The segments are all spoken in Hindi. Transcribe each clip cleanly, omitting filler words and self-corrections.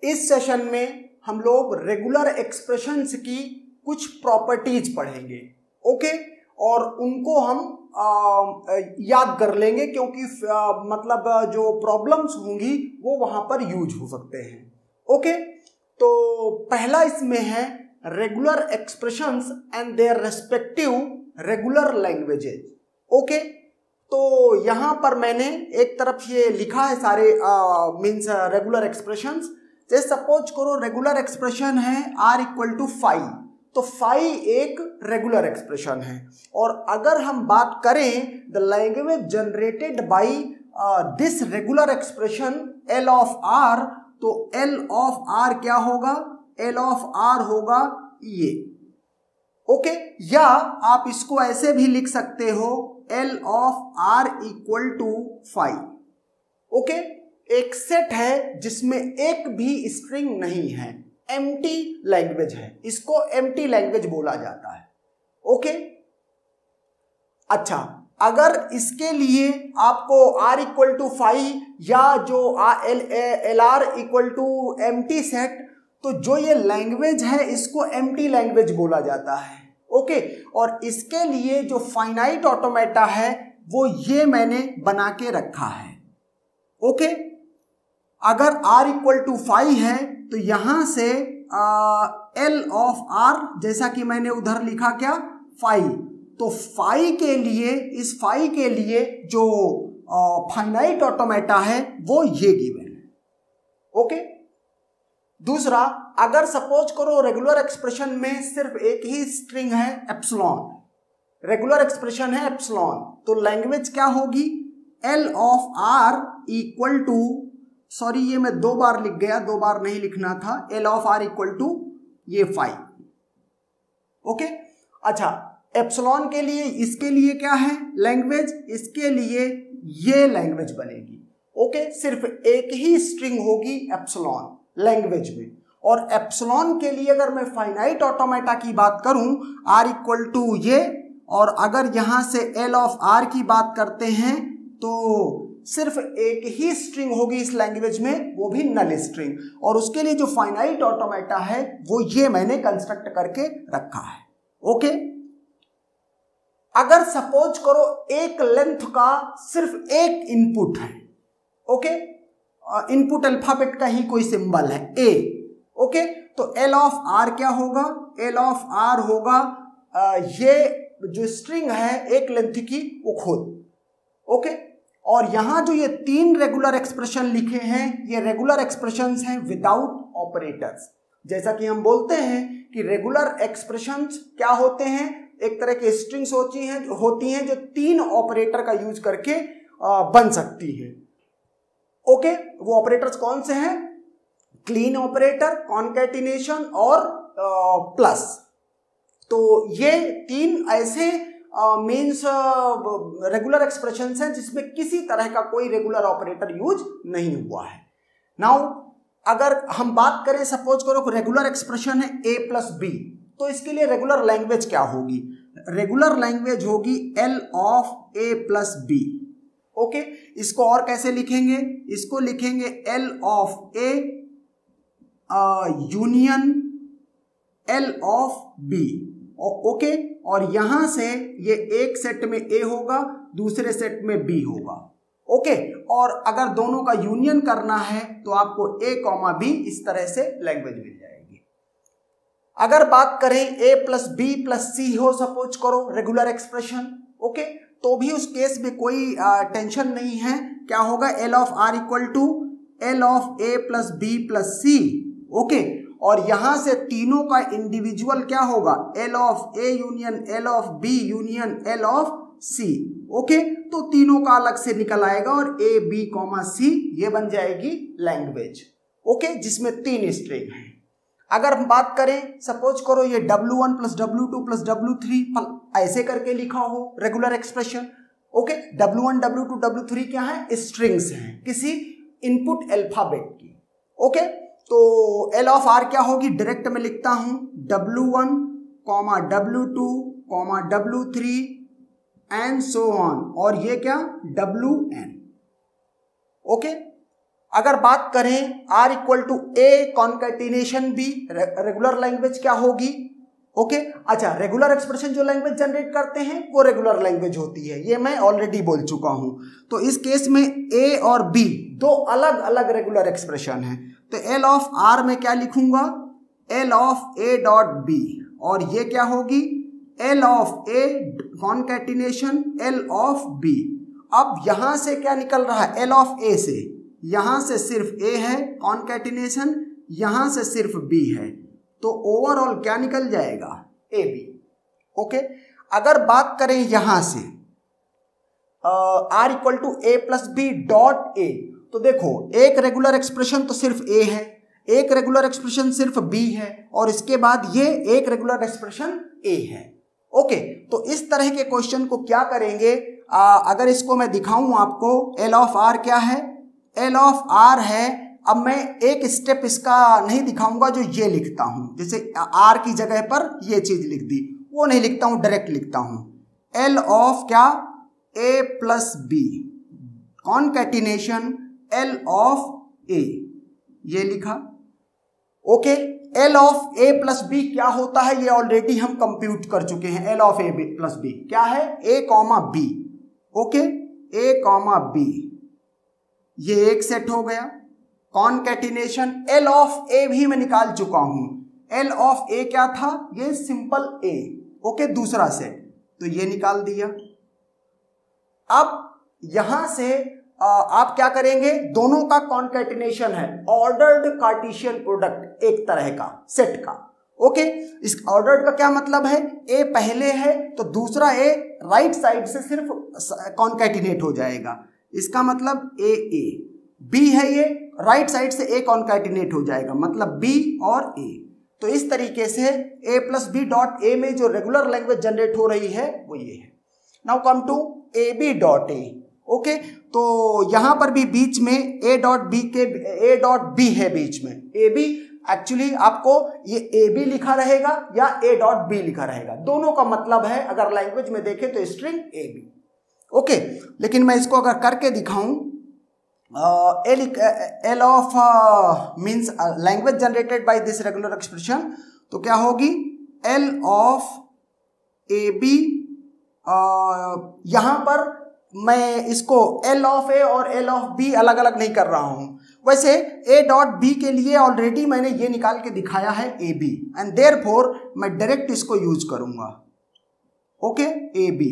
इस सेशन में हम लोग रेगुलर एक्सप्रेशंस की कुछ प्रॉपर्टीज पढ़ेंगे, ओके, और उनको हम याद कर लेंगे क्योंकि मतलब जो प्रॉब्लम्स होंगी वो वहां पर यूज हो सकते हैं, ओके। तो पहला इसमें है regular expressions and their respective regular languages, okay. तो यहां पर मैंने एक तरफ ये लिखा है सारे मीन्स रेगुलर एक्सप्रेशंस। जैसे सपोज करो रेगुलर एक्सप्रेशन है r इक्वल टू 5, तो 5 एक रेगुलर एक्सप्रेशन है। और अगर हम बात करें the language generated by this regular expression L of R, तो L ऑफ R क्या होगा? L ऑफ R होगा ये, ओके। या आप इसको ऐसे भी लिख सकते हो L of R equal to 5, okay. एक सेट है जिसमें एक भी स्ट्रिंग नहीं है, एम्प्टी लैंग्वेज है, इसको एम्प्टी लैंग्वेज बोला जाता है, ओके। अच्छा, अगर इसके लिए आपको r इक्वल टू 5 या जो LR equal to empty set, तो जो ये लैंग्वेज है इसको एम्प्टी लैंग्वेज बोला जाता है, ओके। और इसके लिए जो फाइनाइट ऑटोमेटा है वो ये मैंने बना के रखा है, ओके। अगर r इक्वल टू 5 है तो यहां से L ऑफ R, जैसा कि मैंने उधर लिखा क्या 5, तो 5 के लिए, इस 5 के लिए जो फाइनाइट ऑटोमेटा है वो ये गिवन है, ओके। दूसरा, अगर सपोज करो रेगुलर एक्सप्रेशन में सिर्फ एक ही स्ट्रिंग है एप्सिलॉन, रेगुलर एक्सप्रेशन है एप्सिलॉन, तो लैंग्वेज क्या होगी? L of R equal to, sorry ये मैं 2 बार लिख गया, 2 बार नहीं लिखना था, L of R equal to ये 5, ओके। अच्छा, एप्सिलॉन के लिए, इसके लिए क्या है लैंग्वेज? इसके लिए ये लैंग्वेज बनेगी, ओके। सिर्फ एक ही स्ट्रिंग होगी एप्सिलॉन लैंग्वेज में। और एप्सिलॉन के लिए अगर मैं फाइनाइट ऑटोमेटा की बात करूं R इक्वल टू ये, और अगर यहां से L ऑफ R की बात करते हैं तो सिर्फ एक ही स्ट्रिंग होगी इस लैंग्वेज में, वो भी नल स्ट्रिंग। और उसके लिए जो फाइनाइट ऑटोमेटा है वो ये मैंने कंस्ट्रक्ट करके रखा है, ओके। अगर सपोज करो एक लेंथ का सिर्फ एक इनपुट है, ओके, इनपुट अल्फाबेट का ही कोई सिंबल है A, ओके, तो L ऑफ R क्या होगा? L ऑफ R होगा ये जो स्ट्रिंग है एक लेंथ की वो खुद, ओके। और यहां जो ये 3 रेगुलर एक्सप्रेशन लिखे हैं ये रेगुलर एक्सप्रेशंस हैं विदाउट ऑपरेटर्स। जैसा कि हम बोलते हैं कि रेगुलर एक्सप्रेशंस क्या होते हैं? एक तरह की स्ट्रिंग्स होती हैं जो 3 ऑपरेटर का यूज करके बन सकती हैं, ओके। वो ऑपरेटर्स कौन से हैं? क्लीन ऑपरेटर, कॉन्कैटिनेशन और प्लस। तो ये 3 ऐसे मीन्स रेगुलर एक्सप्रेशंस हैं जिसमें किसी तरह का कोई रेगुलर ऑपरेटर यूज नहीं हुआ है। नाउ अगर हम बात करें, सपोज करो रेगुलर एक्सप्रेशन है A प्लस B, तो इसके लिए रेगुलर लैंग्वेज क्या होगी? रेगुलर लैंग्वेज होगी L of A plus B, okay. इसको और कैसे लिखेंगे? इसको लिखेंगे L of A union L of B, okay. और यहां से ये एक सेट में A होगा, दूसरे सेट में B होगा, ओके। और अगर दोनों का यूनियन करना है तो आपको A, B इस तरह से लैंग्वेज मिल जाएगी। अगर बात करें A plus B plus C हो सपोज करो रेगुलर एक्सप्रेशन, ओके, तो भी उस केस में कोई टेंशन नहीं है। क्या होगा? L of R equal to L of A plus B plus C, okay. और यहां से तीनों का इंडिविजुअल क्या होगा? L of A union L of B union L of C, okay. तो तीनों का अलग से निकल आएगा और A, B, C ये बन जाएगी लैंग्वेज, ओके, जिसमें 3 स्ट्रिंग है। अगर हम बात करें, सपोज करो ये W1 plus W2 plus W3 ऐसे करके लिखा हो regular expression, okay. W1, W2, W3 क्या है? स्ट्रिंग्स हैं किसी इनपुट अल्फाबेट की, ओके। तो L ऑफ R क्या होगी? डायरेक्ट में लिखता हूं W1, W2, W3 and so on, और ये क्या? WN, okay. अगर बात करें R equal to A concatenation B, regular language क्या होगी? ओके अच्छा, रेगुलर एक्सप्रेशन जो लैंग्वेज जनरेट करते हैं वो रेगुलर लैंग्वेज होती है, ये मैं ऑलरेडी बोल चुका हूं। तो इस केस में ए और बी दो अलग अलग रेगुलर एक्सप्रेशन है। तो एल ऑफ आर में क्या लिखूंगा? L of A dot B, और ये क्या होगी? L of A concatenation L of B. अब यहां से क्या निकल रहा है? एल ऑफ ए से, यहां से सिर्फ ए है कॉन्केटिनेशन, यहां से सिर्फ बी है, तो ओवरऑल क्या निकल जाएगा? ए बी। ओके, अगर बात करें यहां से R equal to A plus B dot A, तो देखो एक रेगुलर एक्सप्रेशन तो सिर्फ ए है, एक रेगुलर एक्सप्रेशन सिर्फ बी है, और इसके बाद ये एक रेगुलर एक्सप्रेशन ए है। ओके, तो इस तरह के क्वेश्चन को क्या करेंगे? अगर इसको मैं दिखाऊं आपको, एल ऑफ आर क्या है? एल ऑफ आर है, अब मैं एक स्टेप इसका नहीं दिखाऊंगा, जो ये लिखता हूं, जैसे आर की जगह पर ये चीज लिख दी, वो नहीं लिखता हूं, डायरेक्ट लिखता हूं। एल ऑफ क्या? A plus B concatenation L of A, ये लिखा। Okay, L of A plus B क्या होता है ये ऑलरेडी हम कंप्यूट कर चुके हैं। L of A plus B क्या है? A comma B. Okay, A comma B, ये एक सेट हो गया। कॉन्केटिनेशन एल ऑफ ए भी मैं निकाल चुका हूं। एल ऑफ ए क्या था? ये सिंपल ए। ओके, दूसरा सेट, तो ये निकाल दिया। अब यहां से आप क्या करेंगे? दोनों का कॉन्केटिनेशन है, ऑर्डर्ड कार्टेशियन प्रोडक्ट एक तरह का सेट का। ओके, इस ऑर्डर्ड का क्या मतलब है? ए पहले है तो दूसरा ए राइट साइड से सिर्फ कॉन्केटिनेट हो जाएगा, इसका मतलब ए ए। बी है ये, राइट साइड से ए कॉन्केटिनेट हो जाएगा, मतलब बी और ए। तो इस तरीके से ए प्लस बी डॉट ए में जो रेगुलर लैंग्वेज जनरेट हो रही है वो ये है। Now come to A B dot A. Okay, तो यहां पर भी बीच में ए डॉट बी के ए डॉट बी है बीच में। ए बी एक्चुअली आपको ये ए बी लिखा रहेगा या ए डॉट बी लिखा रहेगा, दोनों का मतलब है अगर लैंग्वेज में देखें तो स्ट्रिंग ए बी। ओके, लेकिन मैं इसको अगर करके दिखाऊं, L of means language generated by this regular expression, तो क्या होगी? एल ऑफ ए बी, यहां पर मैं इसको एल ऑफ ए और एल ऑफ बी अलग अलग नहीं कर रहा हूं। वैसे ए डॉट बी के लिए ऑलरेडी मैंने ये निकाल के दिखाया है ए बी, एंड देयरफॉर मैं डायरेक्ट इसको यूज करूंगा। Okay, A B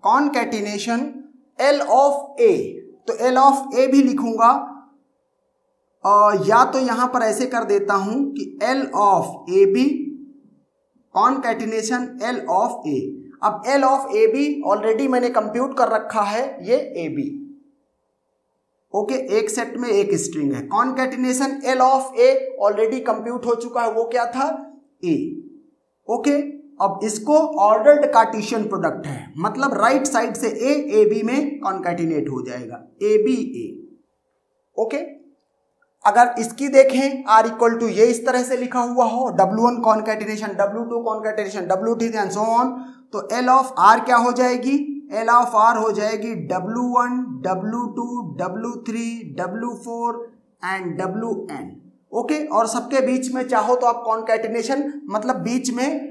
concatenation L of A, तो एल ऑफ ए भी लिखूंगा, या तो यहां पर ऐसे कर देता हूं कि L of A B concatenation L of A. अब L of A B already मैंने कंप्यूट कर रखा है, ये ए बी। ओके, एक सेट में एक स्ट्रिंग है। Concatenation L of A already compute हो चुका है, वो क्या था? ए। ओके, अब इसको ऑर्डर्ड कार्टेशियन प्रोडक्ट है, मतलब राइट साइड से ए बी में कॉन्केटिनेट हो जाएगा, ए बी ए। ओके, अगर इसकी देखें आर इक्वल टू ये इस तरह से लिखा हुआ हो, W1 concatenation W2 concatenation W3 and so on, तो एल ऑफ आर क्या हो जाएगी? एल ऑफ आर हो जाएगी W1 W2 W3 W4 and Wn। Okay, और सबके बीच में चाहो तो आप कॉन्केटिनेशन, मतलब बीच में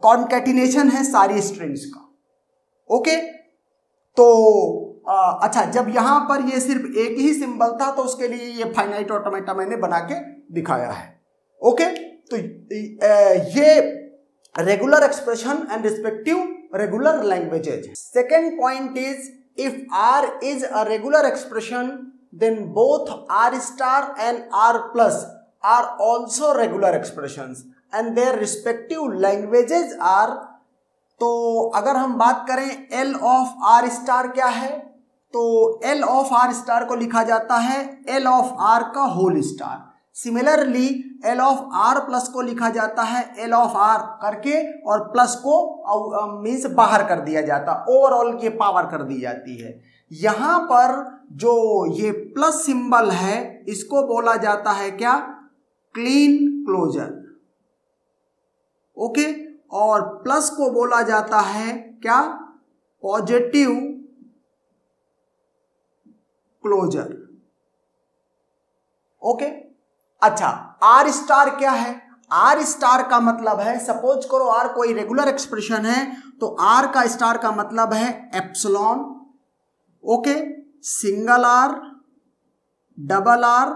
कॉन्केटिनेशन है सारी स्ट्रिंग्स का। ओके, तो अच्छा, जब यहां पर ये सिर्फ एक ही सिंबल था तो उसके लिए ये फाइनाइट ऑटोमेटा मैंने बना के दिखाया है। ओके, तो ये regular expression and respective regular languages. Second point is, if R is a regular expression then both R star and R plus R also regular expressions and their respective languages are. तो अगर हम बात करें एल ऑफ आर स्टार क्या है, तो एल ऑफ आर स्टार को लिखा जाता है एल ऑफ आर का whole star. Similarly L of R plus को लिखा जाता है एल ऑफ आर करके, और प्लस को मीन्स बाहर कर दिया जाता, ओवरऑल की पावर कर दी जाती है। यहां पर जो ये प्लस सिंबल है इसको बोला जाता है क्या? Kleene closure. ओके, और प्लस को बोला जाता है क्या? Positive closure. ओके। अच्छा, आर स्टार क्या है? आर स्टार का मतलब है, सपोज करो आर कोई रेगुलर एक्सप्रेशन है तो आर का स्टार का मतलब है epsilon, okay, single R, double R,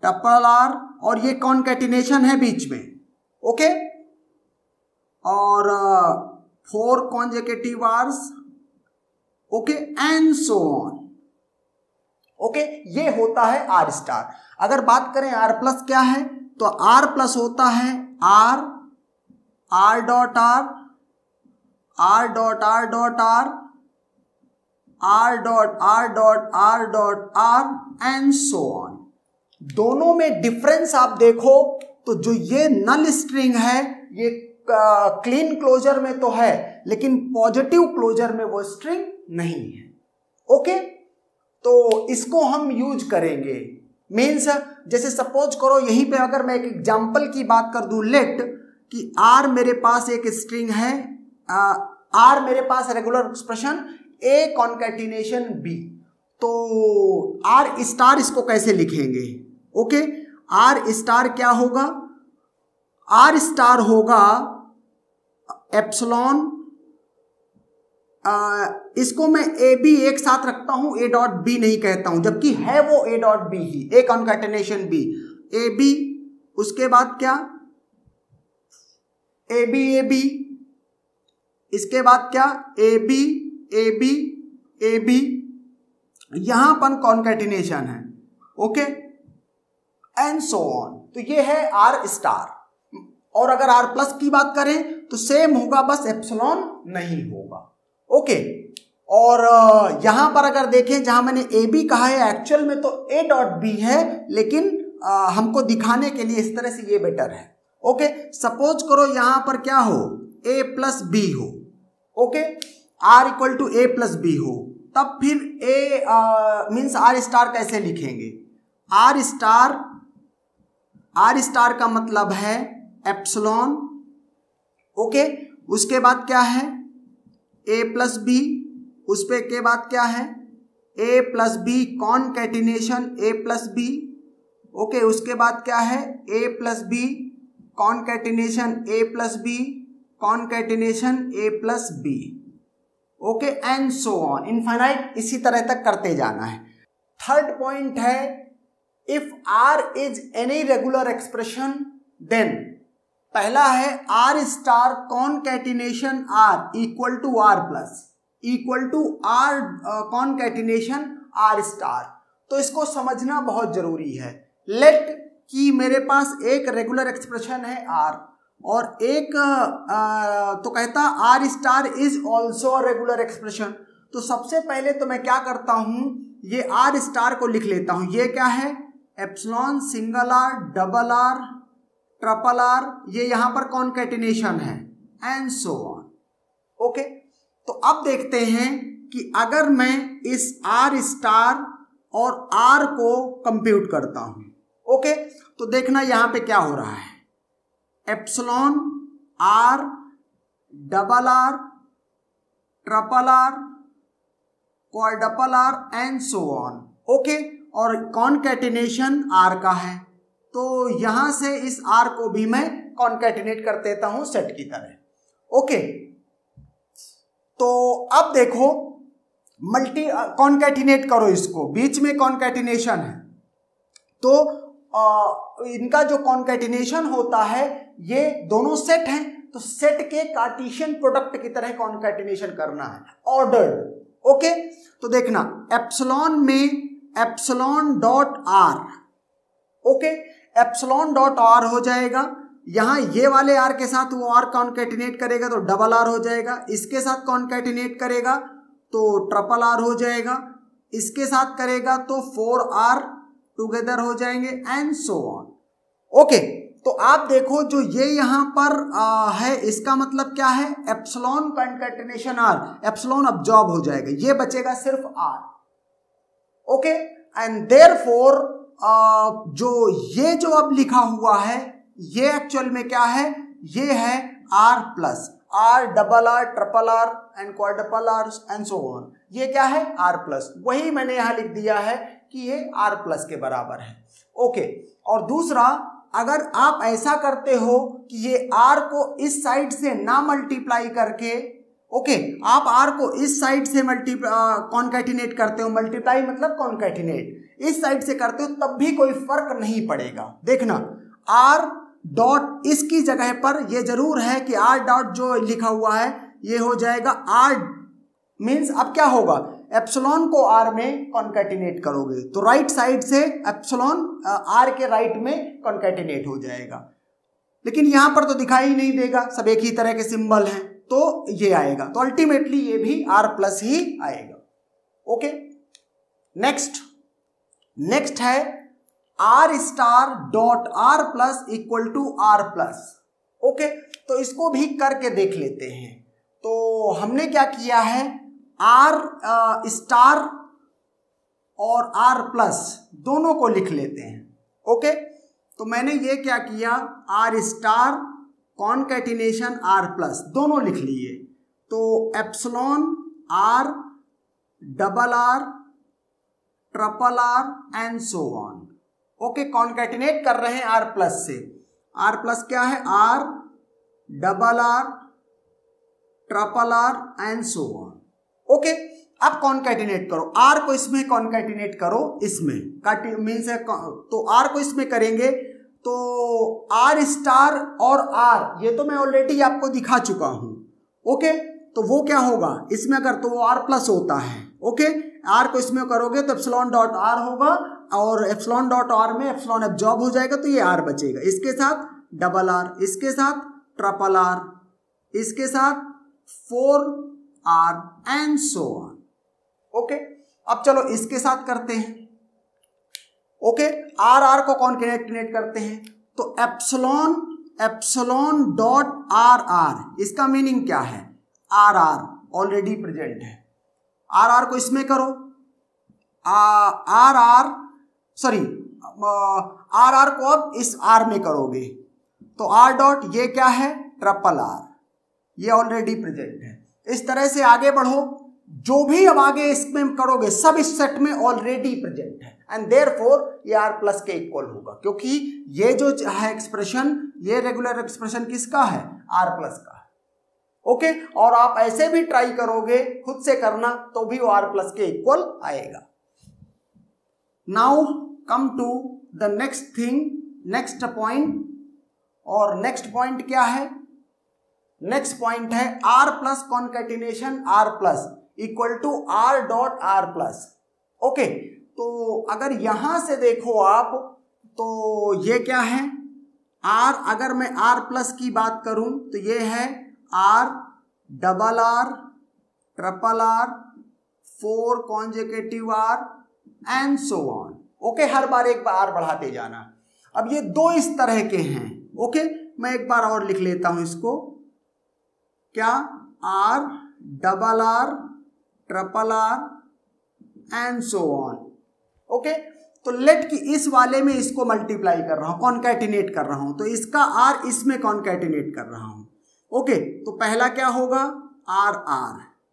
triple R, और ये कॉन्कैटिनेशन है बीच में, ओके, और 4 consecutive Rs, okay, and so on, okay. ये होता है आर स्टार। अगर बात करें आर प्लस क्या है, तो आर प्लस होता है R, R dot R, R dot R dot R, R dot R dot R dot R, and so on. दोनों में डिफरेंस आप देखो तो जो ये नल स्ट्रिंग है ये क्लीन क्लोजर में तो है, लेकिन पॉजिटिव क्लोजर में वो स्ट्रिंग नहीं है, ओके। तो इसको हम यूज करेंगे, मीन्स जैसे सपोज करो यहीं पे अगर मैं एक एग्जांपल की बात कर दूं, लेट कि आर मेरे पास एक स्ट्रिंग है, आर मेरे पास regular expression a concatenation B, तो आर स्टार इसको कैसे लिखेंगे, ओके। आर स्टार क्या होगा? आर स्टार होगा एप्सिलॉन, इसको मैं ए बी एक साथ रखता हूं, ए डॉट बी नहीं कहता हूं, जबकि है वो ए डॉट बी ही, A concatenation B, A B, उसके बाद क्या, ए बी, इसके बाद क्या, ए बी, ए बी, यहां पर कॉन्कैटिनेशन है, ओके, एंड सो ऑन। तो ये है आर स्टार। और अगर आर प्लस की बात करें तो सेम होगा, बस एप्सिलॉन नहीं होगा, ओके। और यहां पर अगर देखें जहां मैंने ए बी कहा है, एक्चुअल में तो ए डॉट बी है, लेकिन हमको दिखाने के लिए इस तरह से ये बेटर है, ओके। सपोज करो यहां पर क्या हो, ए प्लस बी हो, okay, R equal to A plus B हो, तब फिर ए मीन्स आर स्टार कैसे लिखेंगे? आर स्टार का मतलब है एप्सिलॉन, ओके, उसके बाद क्या है, ए प्लस बी, उस पे के बाद क्या है, A plus B concatenation A plus B, okay, उसके बाद क्या है, A plus B concatenation A plus B concatenation A plus B, okay, and so on, infinite, इसी तरह तक करते जाना है। थर्ड पॉइंट है, if R is any regular expression then, पहला है R star concatenation R equal to R plus equal to R concatenation R star. तो इसको समझना बहुत जरूरी है। लेट कि मेरे पास एक रेगुलर एक्सप्रेशन है आर, और एक तो कहता R star is also regular expression. तो सबसे पहले तो मैं क्या करता हूं, ये आर स्टार को लिख लेता हूं। ये क्या है, epsilon, single R, double R, triple R, ये यहां पर कॉन्कैटिनेशन है, एंड सो ऑन, ओके। तो अब देखते हैं कि अगर मैं इस आर स्टार और आर को कंप्यूट करता हूं, ओके, तो देखना यहां पे क्या हो रहा है, epsilon R, double R, triple R, quadruple R, and so on, okay. और कॉन्कैटिनेशन आर का है, तो यहां से इस आर को भी मैं कॉन्कैटिनेट कर देता हूं सेट की तरह, ओके। तो अब देखो, मल्टी कॉन्कैटिनेट करो इसको, बीच में कॉन्कैटिनेशन है, तो इनका जो कॉन्कैटिनेशन होता है, ये दोनों सेट हैं, तो सेट के कार्टेशियन प्रोडक्ट की तरह कॉन्कैटिनेशन करना है, ऑर्डर्ड, ओके। तो देखना, एप्सिलॉन में epsilon dot are, okay, epsilon dot are हो जाएगा, यहां ये वाले आर के साथ वो आर कॉन्कैटिनेट करेगा तो डबल आर हो जाएगा, इसके साथ कॉन्कैटिनेट करेगा तो ट्रिपल आर हो जाएगा, इसके साथ करेगा तो 4 आर टुगेदर हो जाएंगे, एंड सो ऑन, ओके। तो आप देखो जो ये यहां पर है, इसका मतलब क्या है, epsilon concatenation R, epsilon absorb हो जाएगा, ये बचेगा सिर्फ आर, ओके। एंड देयरफॉर जो अब लिखा हुआ है, ये एक्चुअल में क्या है, ये है R plus, R double R, triple R, and quadruple R and so on. ये क्या है? R plus. वही मैंने यहां लिख दिया है कि ये आर प्लस के बराबर है। ओके, और दूसरा, अगर आप ऐसा करते हो कि ये आर को इस साइड से ना मल्टीप्लाई करके, ओके, आप आर को इस साइड से कॉन्कैटिनेट करते हो, मल्टीप्लाई मतलब कॉन्कैटिनेट इस साइड से करते हो, तब भी कोई फर्क नहीं पड़ेगा। देखना, आर डॉट इसकी जगह पर ये जरूर है कि आर डॉट जो लिखा हुआ है ये हो जाएगा आर, मीन्स अब क्या होगा, एप्सिलॉन को आर में कॉन्कैटिनेट करोगे तो राइट साइड से एप्सिलॉन आर के राइट में कॉन्कैटिनेट हो जाएगा। लेकिन यहां पर तो दिखाई नहीं देगा, सब एक ही तरह के सिंबल हैं, तो ये आएगा, तो अल्टीमेटली ये भी आर प्लस ही आएगा। ओके, नेक्स्ट है R star dot R plus equal to R plus. Okay, तो इसको भी करके देख लेते हैं। तो हमने क्या किया है, आर स्टार और आर प्लस दोनों को लिख लेते हैं। ओके, तो मैंने ये क्या किया, R star concatenation R plus दोनों लिख लिए। तो epsilon R, double R, triple R and so on. Okay, concatenate कर रहे हैं आर प्लस से। आर प्लस क्या है, R, double R, triple R and so on. Okay, अब कॉन्कैटिनेट करो, आर को इसमें कॉन्कैटिनेट करो, इसमें मीन्स है, तो आर को इसमें करेंगे तो आर स्टार और आर, ये तो मैं ऑलरेडी आपको दिखा चुका हूं। ओके, तो वो क्या होगा इसमें, अगर तो वो आर प्लस होता है। ओके, आर को इसमें करोगे तो एप्सिलॉन डॉट आर होगा, और एप्सिलॉन डॉट आर में एप्सिलॉन एब्जॉर्ब हो जाएगा, तो ये आर बचेगा, इसके साथ डबल आर, इसके साथ ट्रिपल आर, इसके साथ 4R and so on. Okay, अब चलो इसके साथ करते हैं। ओके, आर को कॉन्कैटिनेट करते हैं, तो एप्सिलॉन डॉट आर, इसका मीनिंग क्या है, आर ऑलरेडी प्रेजेंट है, आर को इसमें करो, आर को अब इस आर में करोगे, तो आर डॉट ये क्या है, ट्रिपल आर, ये ऑलरेडी प्रेजेंट है। इस तरह से आगे बढ़ो, जो भी अब आगे इसमें करोगे सब इस सेट में ऑलरेडी प्रेजेंट है, एंड देयरफॉर ये आर प्लस के इक्वल होगा, क्योंकि ये जो है एक्सप्रेशन, ये रेगुलर एक्सप्रेशन किसका है, आर प्लस का है। ओके, और आप ऐसे भी ट्राई करोगे खुद से करना तो भी वो आर प्लस के इक्वल आएगा। Now come to the next thing, next point, और नेक्स्ट पॉइंट क्या है, नेक्स्ट पॉइंट है R plus concatenation R plus equal to R dot R plus. Okay, तो अगर यहां से देखो आप, तो ये क्या है, आर, अगर मैं आर प्लस की बात करूं तो ये है R, double R, triple R, 4 conjugative R and so on. Okay, हर बार एक बार आर बढ़ाते जाना। अब ये दो इस तरह के हैं। ओके, मैं एक बार और लिख लेता हूं इसको, क्या, R, double R, triple R and so on. Okay, तो लेट की इस वाले में इसको मल्टीप्लाई कर रहा हूं, कॉन्कैटिनेट कर रहा हूं, तो इसका आर इसमें कॉन्कैटिनेट कर रहा हूं। ओके, तो पहला क्या होगा, आर,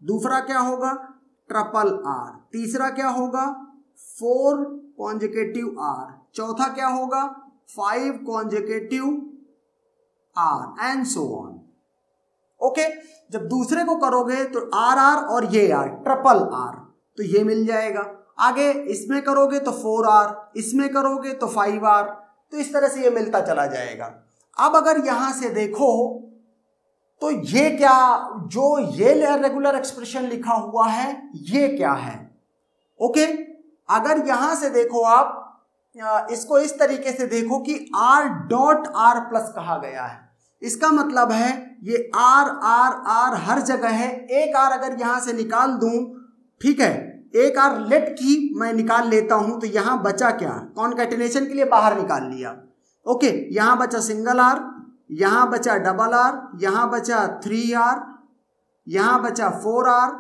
दूसरा क्या होगा, ट्रिपल आर, तीसरा क्या होगा, 4 कॉन्जुगेटिव आर, चौथा क्या होगा, 5 conjugative R and so on. Okay, जब दूसरे को करोगे तो आर और ये आर, ट्रिपल आर, तो ये मिल जाएगा। आगे इसमें करोगे तो 4R, इसमें करोगे तो 5R, तो इस तरह से ये मिलता चला जाएगा। अब अगर यहां से देखो तो ये क्या, जो ये रेगुलर एक्सप्रेशन लिखा हुआ है ये क्या है। ओके, अगर यहां से देखो आप, इसको इस तरीके से देखो कि आर डॉट आर प्लस कहा गया है, इसका मतलब है ये आर हर जगह है। एक आर अगर यहां से निकाल दूं, ठीक है, एक आर लेट की मैं निकाल लेता हूं, तो यहां बचा क्या, कॉन्कैटिनेशन के लिए बाहर निकाल लिया। ओके, यहां बचा सिंगल आर, यहां बचा डबल आर, यहां बचा 3R, यहां बचा 4R,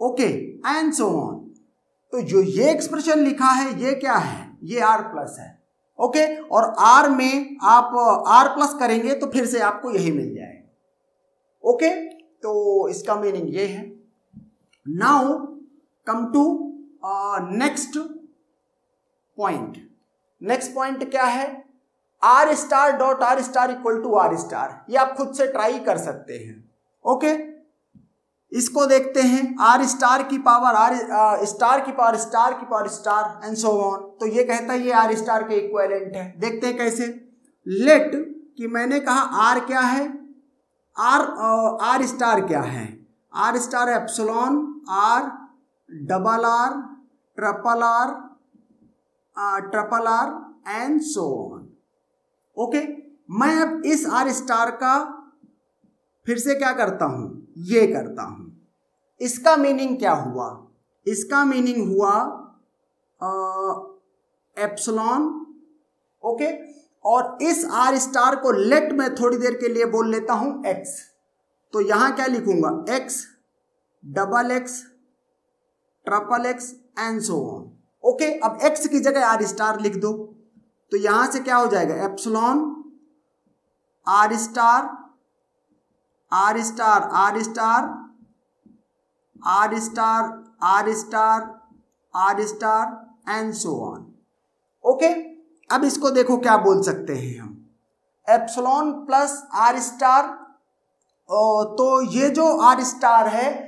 okay and so on. तो जो ये एक्सप्रेशन लिखा है ये क्या है, ये आर प्लस है। ओके, और आर में आप आर प्लस करेंगे तो फिर से आपको यही मिल जाएगा। ओके, तो इसका मीनिंग ये है। Now come to next point. Next point क्या है? R star dot R star equal to R star. ये आप खुद से ट्राई कर सकते हैं। ओके, इसको देखते हैं। आर स्टार की पावर आर स्टार की पावर स्टार की power star and so on. तो ये कहता है ये आर स्टार के इक्विवेलेंट है। देखते हैं कैसे। लेट कि मैंने कहा आर क्या है, आर स्टार क्या है? R star epsilon R double R triple R and so on. Okay, मैं अब इस आर स्टार का फिर से क्या करता हूं, ये करता हूं। इसका मीनिंग क्या हुआ? इसका मीनिंग हुआ एप्सिलॉन। ओके, और इस आर स्टार को लेट मैं थोड़ी देर के लिए बोल लेता हूं एक्स। तो यहां क्या लिखूंगा? X double x triple x and so on. Okay, अब एक्स की जगह आर स्टार लिख दो। तो यहां से क्या हो जाएगा? Epsilon R star R star R star R star R star R star and so on. Okay, अब इसको देखो क्या बोल सकते हैं हम, एप्सिलॉन प्लस आर स्टार। तो ये जो आर स्टार है,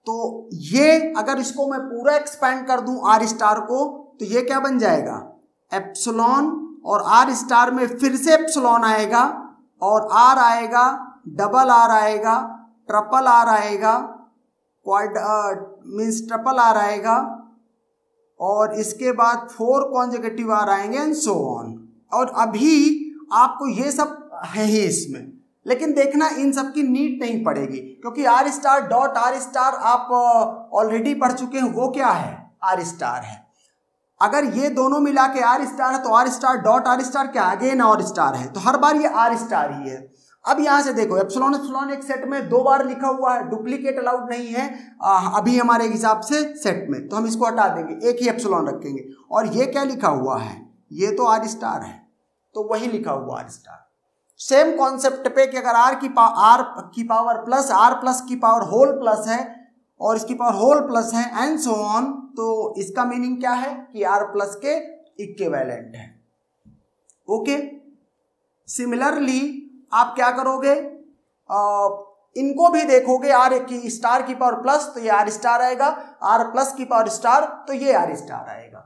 तो ये अगर इसको मैं पूरा एक्सपेंड कर दूं आर स्टार को, तो ये क्या बन जाएगा? एप्सिलॉन और आर स्टार में फिर से एप्सिलॉन आएगा और आर आएगा, डबल आर आएगा, ट्रिपल आर आएगा, मीन्स ट्रिपल आर आएगा, और इसके बाद 4 कॉन्जुगेटिव आर आएंगे एंड सो ऑन। और अभी आपको ये सब है ही इसमें, लेकिन देखना इन सब की नीड नहीं पड़ेगी, क्योंकि R star dot R star आप ऑलरेडी पढ़ चुके हैं। वो क्या है? आर स्टार है। अगर ये दोनों मिला के आर स्टार है तो R star dot R star क्या? अगेन आर स्टार है। तो हर बार ये आर स्टार ही है। अब यहां से देखो, एप्सिलॉन एप्सिलॉन एक सेट में 2 बार लिखा हुआ है, डुप्लीकेट अलाउड नहीं है अभी हमारे हिसाब से सेट में, तो हम इसको हटा देंगे, एक ही एप्सिलॉन रखेंगे। और ये क्या लिखा हुआ है? ये तो आर स्टार है, तो वही लिखा हुआ आर स्टार। सेम कॉन्सेप्ट पे कि अगर आर की पावर प्लस आर प्लस की पावर होल प्लस है और इसकी पावर होल प्लस है एंड सो ऑन, तो इसका मीनिंग क्या है? कि आर प्लस के इक्विवेलेंट है। ओके, सिमिलरली आप क्या करोगे? इनको भी देखोगे, आर की स्टार की पावर प्लस तो ये आर स्टार आएगा, आर प्लस की पावर स्टार तो ये आर स्टार आएगा।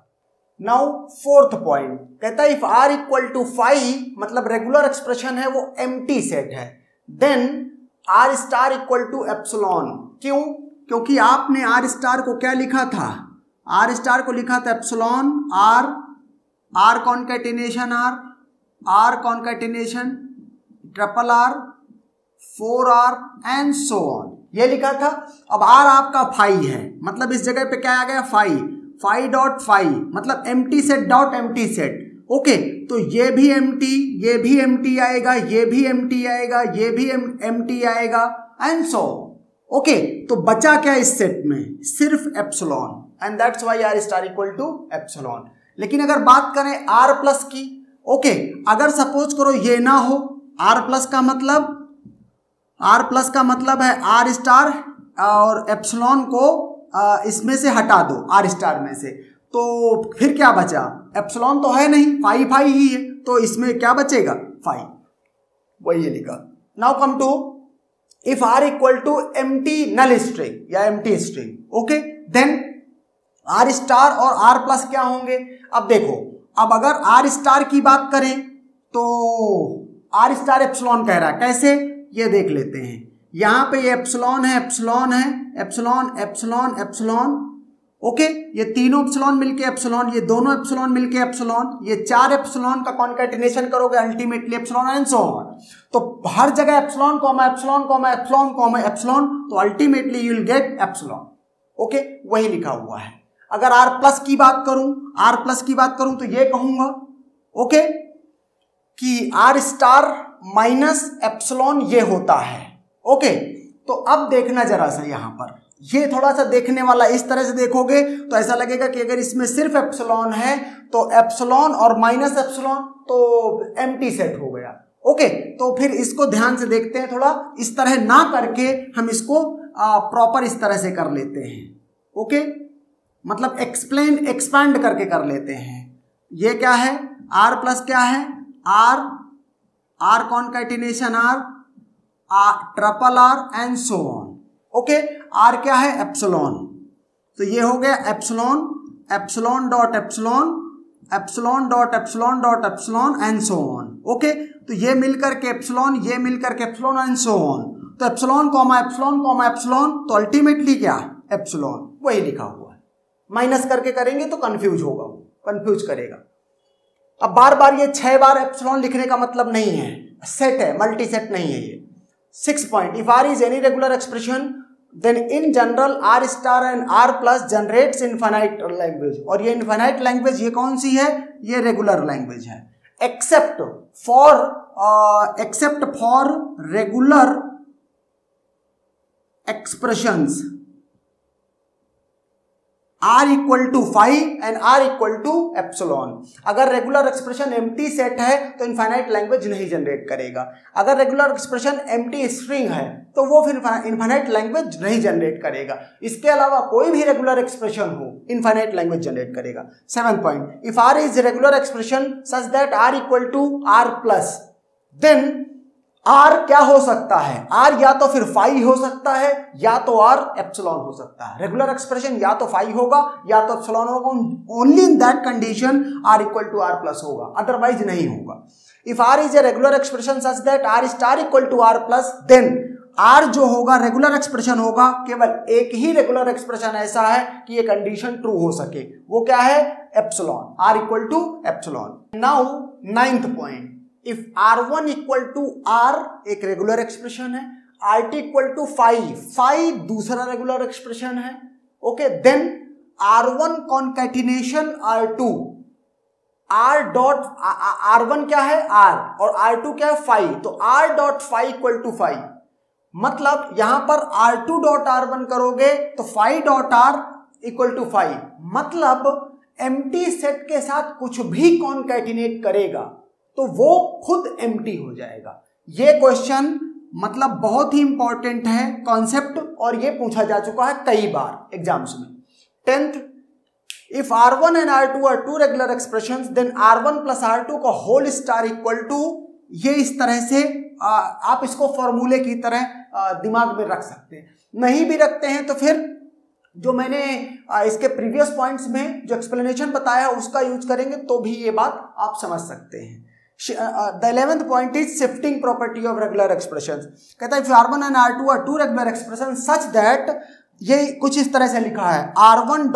नाउ फोर्थ पॉइंट कहता है इफ आर इक्वल टू 5, मतलब रेगुलर एक्सप्रेशन है, वो एम्प्टी सेट है, then R star equal to epsilon. क्यों? क्योंकि आपने आर स्टार को क्या लिखा था? आर स्टार को लिखा था epsilon R concatenation R concatenation triple R 4R and so on, ये लिखा था। अब आर आपका 5 है, मतलब इस जगह पे क्या आ गया? 5 डॉट 5, मतलब empty set dot empty set. Okay, तो ये भी एम्प्टी आएगा, ये भी एम्प्टी आएगा, ये भी एम्प्टी आएगा एंड सो। ओके, तो बचा क्या इस सेट में? सिर्फ epsilon, and that's why R star equal to epsilon. लेकिन अगर बात करें आर प्लस की, ओके, अगर सपोज करो ये ना हो, आर प्लस का मतलब है आर स्टार और एप्सिलॉन को इसमें से हटा दो, आर स्टार में से, तो फिर क्या बचा? एप्सिलॉन तो है नहीं, 5 ही है, तो इसमें क्या बचेगा? 5, वही लिखा। Now come to if R equal to empty null string या empty string, okay, then R star और आर प्लस क्या होंगे? अब देखो, अब अगर आर स्टार की बात करें तो आर स्टार एप्सिलॉन कह रहा है, कैसे? ये देख लेते हैं। यहां पे ये एप्सिलॉन है, एप्सिलॉन, ओके, ये तीनों एप्सिलॉन मिलके एप्सिलॉन, ये दोनों एप्सिलॉन मिलके एप्सिलॉन, ये 4 एप्सिलॉन का कॉन्केटिनेशन करोगे ultimately epsilon and so on. तो हर जगह epsilon comma epsilon comma epsilon comma epsilon, तो ultimately you will get epsilon. Okay, वही लिखा हुआ है। अगर आर प्लस की बात करूं तो ये कहूंगा, ओके, कि आर स्टार माइनस एप्सिलॉन ये होता है। ओके, तो अब देखना जरा सा, यहां पर ये थोड़ा सा देखने वाला, इस तरह से देखोगे तो ऐसा लगेगा कि अगर इसमें सिर्फ एप्सिलॉन है तो एप्सिलॉन और माइनस एप्सिलॉन तो एम्प्टी सेट हो गया। ओके, तो फिर इसको ध्यान से देखते हैं, थोड़ा इस तरह ना करके हम इसको प्रॉपर इस तरह से कर लेते हैं। ओके, मतलब एक्सपैंड करके कर लेते हैं। ये क्या है, आर प्लस क्या है, R concatenation R, triple R and so on. Okay, R क्या है, एप्सिलॉन, तो ये हो गया epsilon, epsilon dot epsilon, epsilon dot epsilon dot epsilon and so on. Okay, तो ये मिलकर के एप्सिलॉन, ये मिलकर के एप्सिलॉन एंड सो ऑन। तो epsilon comma epsilon comma epsilon, तो अल्टीमेटली क्या, एप्सिलॉन, वही लिखा हुआ है। माइनस करके करेंगे तो कंफ्यूज होगा, कंफ्यूज करेगा। अब बार बार ये 6 बार एप्सिलॉन लिखने का मतलब नहीं है, सेट है, मल्टी सेट नहीं है ये। 6 point, if R is any regular expression then in general R star and R plus generates infinite language. और ये इनफाइनाइट लैंग्वेज ये कौन सी है, ये रेगुलर लैंग्वेज है। Except for regular expressions R equal to 5 and R equal to epsilon. अगर रेगुलर एक्सप्रेशन एम्प्टी सेट है तो इनफाइनाइट लैंग्वेज नहीं जनरेट करेगा। अगर रेगुलर एक्सप्रेशन एम्प्टी स्ट्रिंग है तो वो फिर इनफाइनाइट लैंग्वेज नहीं जनरेट करेगा। इसके अलावा कोई भी रेगुलर एक्सप्रेशन हो इनफाइनाइट लैंग्वेज जनरेट करेगा। 7 point, if R is regular expression such that R equal to R plus, then R क्या हो सकता है, R या तो फिर 5 हो सकता है या तो R एप्सिलॉन हो सकता है। रेगुलर एक्सप्रेशन या तो 5 होगा या तो एप्सिलॉन होगा। Only in that condition R equal to R plus होगा, अदरवाइज नहीं होगा। If R is a regular expression such that R star equal to R plus, then R जो होगा रेगुलर एक्सप्रेशन होगा, केवल एक ही रेगुलर एक्सप्रेशन ऐसा है कि ये कंडीशन ट्रू हो सके, वो क्या है, epsilon, R equal to epsilon. Now 9th point, if R1 equal to R एक रेगुलर एक्सप्रेशन है, RT इक्वल टू 5 दूसरा रेगुलर एक्सप्रेशन है। Okay, then R1 concatenation R2, R1 क्या है, R, और R2 क्या है, 5, तो R डॉट 5 इक्वल टू 5। मतलब यहां पर R2 डॉट R1 करोगे तो 5 डॉट R इक्वल टू 5, मतलब एम्प्टी सेट के साथ कुछ भी कॉन्कैटिनेट करेगा तो वो खुद एम्प्टी हो जाएगा। ये क्वेश्चन मतलब बहुत ही इंपॉर्टेंट है कॉन्सेप्ट, और ये पूछा जा चुका है कई बार एग्जाम्स में। 10th, if R1 and R2 are two regular expressions then R1 plus R2 का होल स्टार इक्वल टू, ये इस तरह से आप इसको फॉर्मूले की तरह दिमाग में रख सकते हैं। नहीं भी रखते हैं तो फिर जो मैंने इसके प्रीवियस पॉइंट्स में जो एक्सप्लेनेशन बताया उसका यूज करेंगे तो भी ये बात आप समझ सकते हैं। The 11th point is shifting property of regular expressions। कहता है if R1 and R2 are two regular expressions such that, ये कुछ इस तरह से लिखा है, R1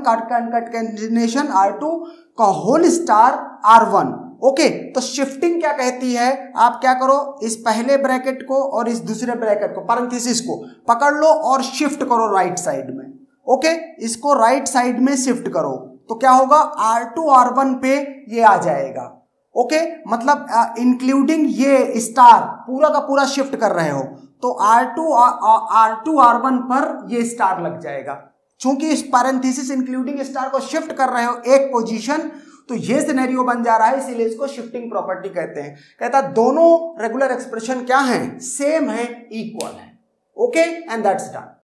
concatenation R2 का होल स्टार R1। ओके, तो शिफ्टिंग क्या कहती है, आप क्या करो, इस पहले ब्रैकेट को और इस दूसरे ब्रैकेट को, पैरेंथेसिस को पकड़ लो और शिफ्ट करो राइट साइड में। ओके, इसको राइट साइड में शिफ्ट करो तो क्या होगा, R2 R1 पे ये आ जाएगा। ओके, मतलब इंक्लूडिंग ये स्टार पूरा का पूरा शिफ्ट कर रहे हो तो R2 R1 पर ये स्टार लग जाएगा। चूंकि इस पैरेंथेसिस इंक्लूडिंग स्टार को शिफ्ट कर रहे हो एक पोजीशन, तो ये सिनेरियो बन जा रहा है, इसीलिए इसको शिफ्टिंग प्रॉपर्टी कहते हैं। कहता है दोनों रेगुलर एक्सप्रेशन क्या हैं, सेम है, इक्वल है। Okay, and that's done.